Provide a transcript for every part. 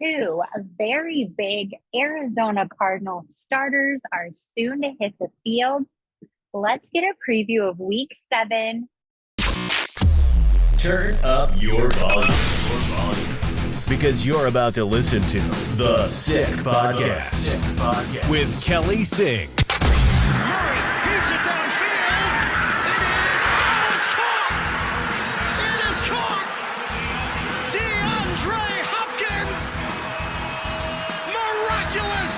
two very big Arizona Cardinals starters are soon to hit the field. Let's get a preview of week 7. Turn up your volume. Because you're about to listen to The Sick Podcast with Kelly Singh. Murray heaves it downfield. It's caught. It is caught. DeAndre Hopkins. Miraculous.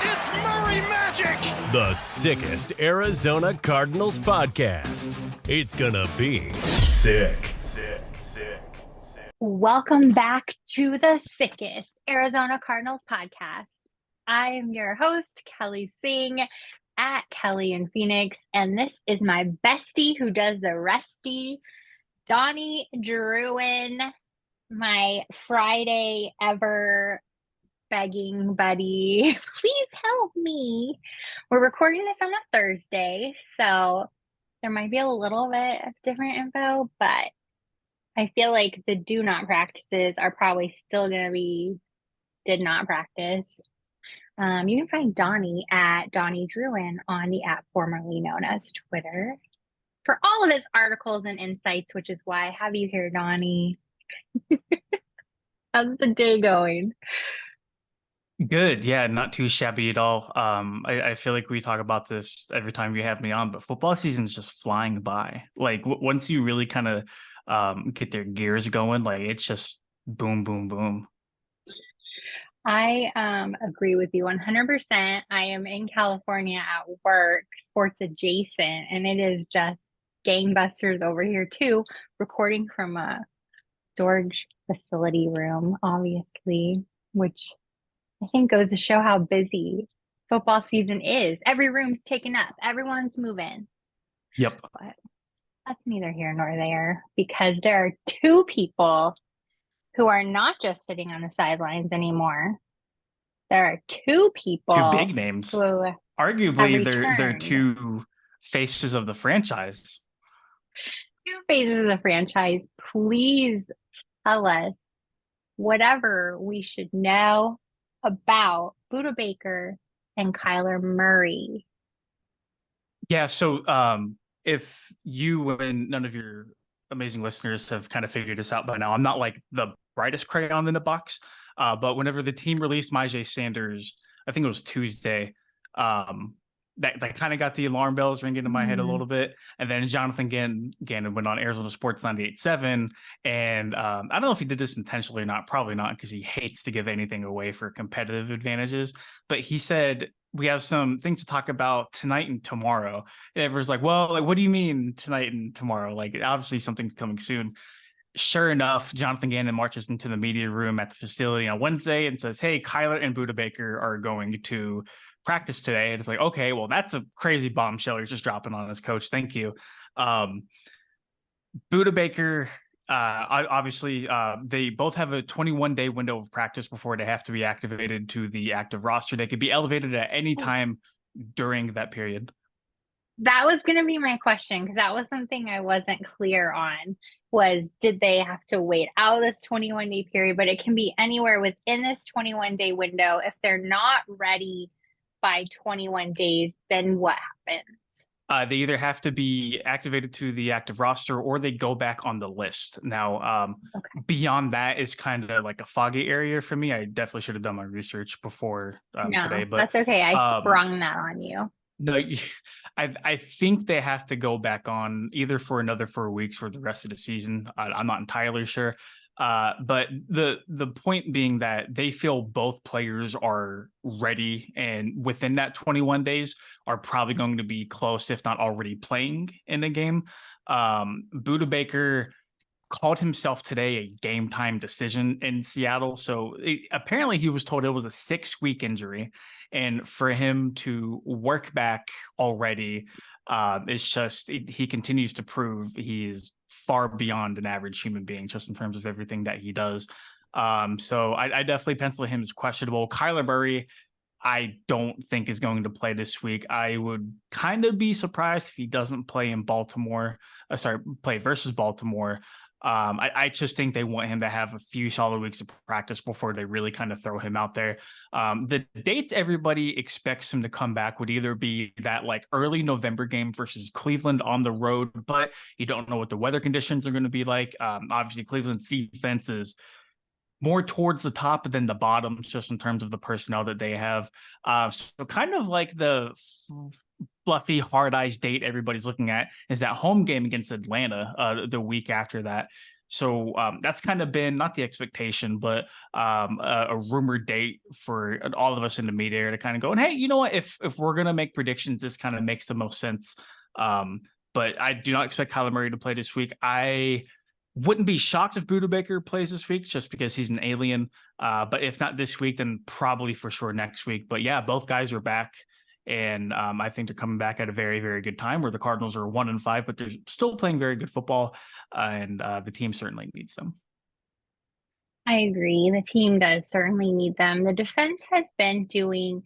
It's Murray magic. The sickest Arizona Cardinals podcast. It's gonna be sick. Welcome back to the sickest Arizona Cardinals podcast. I am your host, Kelly Singh, at Kelly in Phoenix, and this is my bestie who does the resty, Donnie Druin, my Friday ever begging buddy. Please help me. We're recording this on a Thursday, so there might be a little bit of different info, but I feel like the do not practices are probably still going to be did not practice. You can find Donnie at Donnie Druin on the app formerly known as Twitter for all of his articles and insights, which is why I have you here, Donnie. How's the day going? Good. Yeah, not too shabby at all. I feel like we talk about this every time you have me on, but football season is just flying by. Like once you really kind of get their gears going, like it's just boom, boom, boom. I agree with you 100%. I am in California at work, sports adjacent, and it is just gangbusters over here too, recording from a storage facility room, obviously, which I think goes to show how busy football season is. Every room's taken up. Everyone's moving. Yep. But that's neither here nor there because there are two people who are not just sitting on the sidelines anymore. There are two people. Two big names. Arguably, they're two faces of the franchise. Two faces of the franchise. Please tell us whatever we should know about Budda Baker and Kyler Murray. Yeah, so if you and none of your amazing listeners have kind of figured this out by now, I'm not like the brightest crayon in the box, but whenever the team released Myjai Sanders, I think it was Tuesday, that kind of got the alarm bells ringing in my head a little bit. And then Jonathan Gannon went on Arizona Sports 98.7. And I don't know if he did this intentionally or not, probably not, because he hates to give anything away for competitive advantages. But he said, we have some things to talk about tonight and tomorrow. And everyone's like, well, like, what do you mean tonight and tomorrow? Like, obviously something's coming soon. Sure enough, Jonathan Gannon marches into the media room at the facility on Wednesday and says, hey, Kyler and Budda Baker are going to practice today. And it's like, okay, well, that's a crazy bombshell you're just dropping on us, coach. Thank you. Budda Baker, obviously, they both have a 21-day window of practice before they have to be activated to the active roster. They could be elevated at any time during that period. That was going to be my question because that was something I wasn't clear on, was did they have to wait out this 21-day period? But it can be anywhere within this 21-day window. If they're not ready by 21 days, then what happens? They either have to be activated to the active roster or they go back on the list. Now, Beyond that is kind of like a foggy area for me. I definitely should have done my research before today. But that's okay. I sprung that on you. No, I think they have to go back on either for another 4 weeks or the rest of the season. I'm not entirely sure. But the point being that they feel both players are ready and within that 21 days are probably going to be close, if not already playing in a game. Budda Baker called himself today a game time decision in Seattle. So apparently he was told it was a 6-week injury. And for him to work back already, it's just he continues to prove he is far beyond an average human being just in terms of everything that he does. So I definitely pencil him as questionable. Kyler Murray, I don't think is going to play this week. I would kind of be surprised if he doesn't play in Baltimore. Play versus Baltimore. I just think they want him to have a few solid weeks of practice before they really kind of throw him out there. The dates everybody expects him to come back would either be that like early November game versus Cleveland on the road, but you don't know what the weather conditions are going to be like. Obviously, Cleveland's defense is more towards the top than the bottom, just in terms of the personnel that they have. So kind of like the fluffy, hard-eyes date everybody's looking at is that home game against Atlanta the week after that. So that's kind of been not the expectation, but a rumored date for all of us in the media to kind of go, and hey, you know what? If we're gonna make predictions, this kind of makes the most sense. But I do not expect Kyler Murray to play this week. I wouldn't be shocked if Budda Baker plays this week just because he's an alien. But if not this week, then probably for sure next week. But yeah, both guys are back. And I think they're coming back at a very, very good time where the Cardinals are 1-5, but they're still playing very good football. And the team certainly needs them. I agree. The team does certainly need them. The defense has been doing,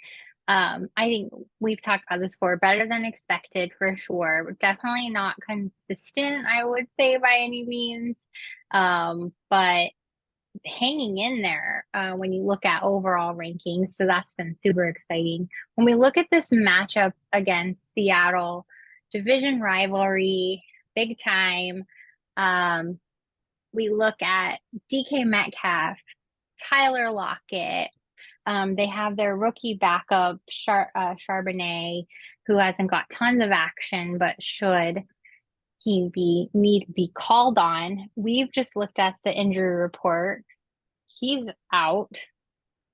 I think we've talked about this before, better than expected for sure. Definitely not consistent, I would say, by any means. But hanging in there when you look at overall rankings. So that's been super exciting. When we look at this matchup against Seattle, division rivalry, big time. We look at DK Metcalf, Tyler Lockett. They have their rookie backup, Charbonnet, who hasn't got tons of action, but should he need to be called on. We've just looked at the injury report. He's out,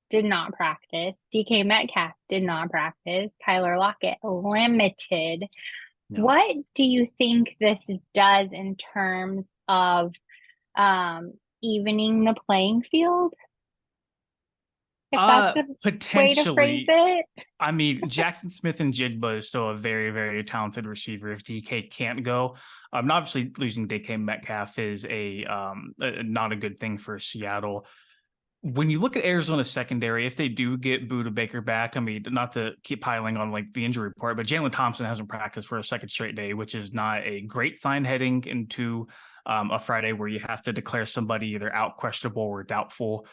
did not practice. DK Metcalf did not practice. Tyler Lockett limited. No. What do you think this does in terms of evening the playing field? If that's a potentially way to phrase it. I mean, Jackson Smith and Jigba is still a very, very talented receiver if DK can't go. Obviously losing DK Metcalf is a not a good thing for Seattle. When you look at Arizona's secondary, if they do get Budda Baker back, I mean, not to keep piling on like the injury report, but Jalen Thompson hasn't practiced for a second straight day, which is not a great sign heading into a Friday where you have to declare somebody either out, questionable, or doubtful.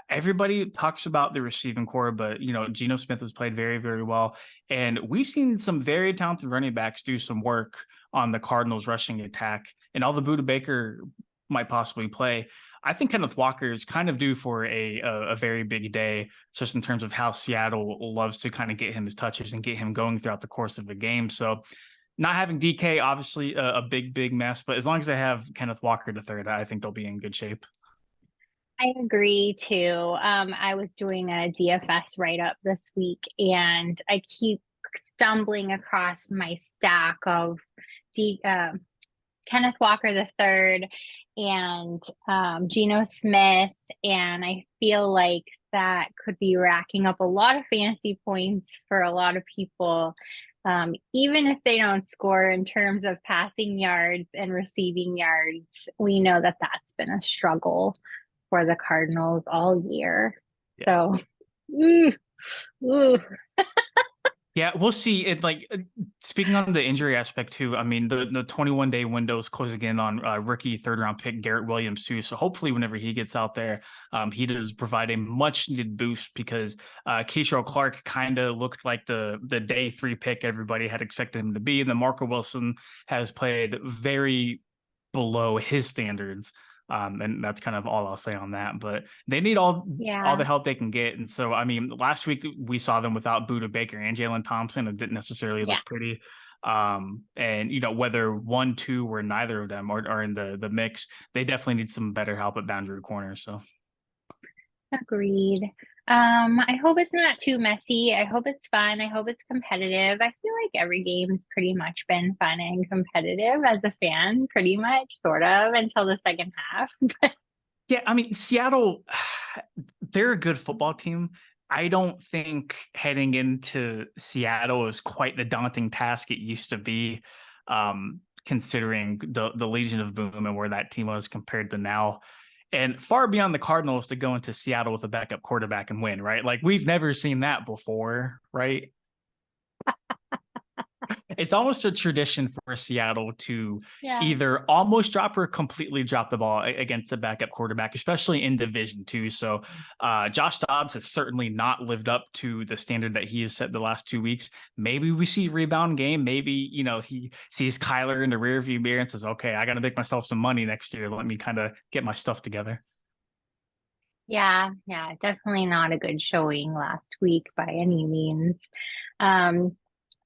Everybody talks about the receiving core, but Geno Smith has played very, very well, and we've seen some very talented running backs do some work on the Cardinals rushing attack, and although Budda Baker might possibly play, I think Kenneth Walker is kind of due for a very big day, just in terms of how Seattle loves to kind of get him his touches and get him going throughout the course of a game. So not having DK, obviously a big mess, but as long as they have Kenneth Walker the third, I think they'll be in good shape. I agree too. I was doing a DFS write-up this week, and I keep stumbling across my stack of Kenneth Walker the third and Geno Smith, and I feel like that could be racking up a lot of fantasy points for a lot of people, even if they don't score in terms of passing yards and receiving yards. We know that that's been a struggle for the Cardinals all year. Yeah. So, yeah, we'll see. It like speaking on the injury aspect too. I mean, the 21-day window is closing in on rookie third-round pick Garrett Williams too. So hopefully, whenever he gets out there, he does provide a much-needed boost because Keyshawn Clark kind of looked like the day 3 pick everybody had expected him to be, and then Marco Wilson has played very below his standards. And that's kind of all I'll say on that, but they need all the help they can get. And so, I mean, last week we saw them without Budda Baker and Jalen Thompson. It didn't necessarily look pretty. And whether 1, 2, or neither of them are in the mix, they definitely need some better help at boundary corners. So agreed. I hope it's not too messy. I hope it's fun. I hope it's competitive. I feel like every game's pretty much been fun and competitive as a fan, pretty much, sort of, until the second half. Yeah, I mean, Seattle, they're a good football team. I don't think heading into Seattle is quite the daunting task it used to be, considering the Legion of Boom and where that team was compared to now. And far beyond the Cardinals to go into Seattle with a backup quarterback and win, right? Like, we've never seen that before, right? It's almost a tradition for Seattle to Yeah. either almost drop or completely drop the ball against the backup quarterback, especially in Division II. So Josh Dobbs has certainly not lived up to the standard that he has set the last 2 weeks. Maybe we see a rebound game. Maybe, he sees Kyler in the rearview mirror and says, okay, I got to make myself some money next year. Let me kind of get my stuff together. Yeah, definitely not a good showing last week by any means.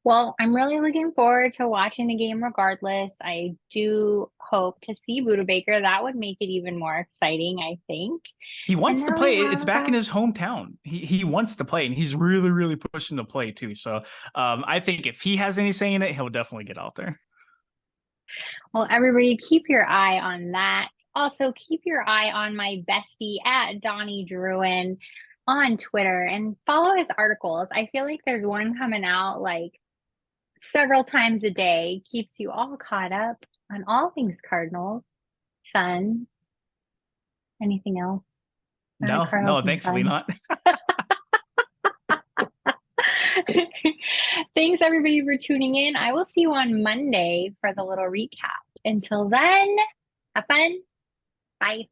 Well, I'm really looking forward to watching the game regardless. I do hope to see Budda Baker. That would make it even more exciting, I think. He wants to play. It's back in a his hometown. He wants to play, and he's really, really pushing to play too. So I think if he has any say in it, he'll definitely get out there. Well, everybody keep your eye on that. Also, keep your eye on my bestie at Donnie Druin on Twitter and follow his articles. I feel like there's one coming out like several times a day, keeps you all caught up on all things Cardinals, Suns, anything else? No, thankfully not. Thanks everybody for tuning in. I will see you on Monday for the little recap. Until then, have fun. Bye.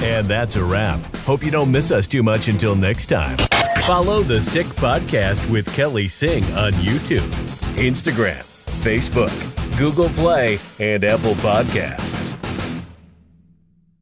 And that's a wrap. Hope you don't miss us too much until next time. Follow The Sick Podcast with Kelly Singh on YouTube, Instagram, Facebook, Google Play, and Apple Podcasts.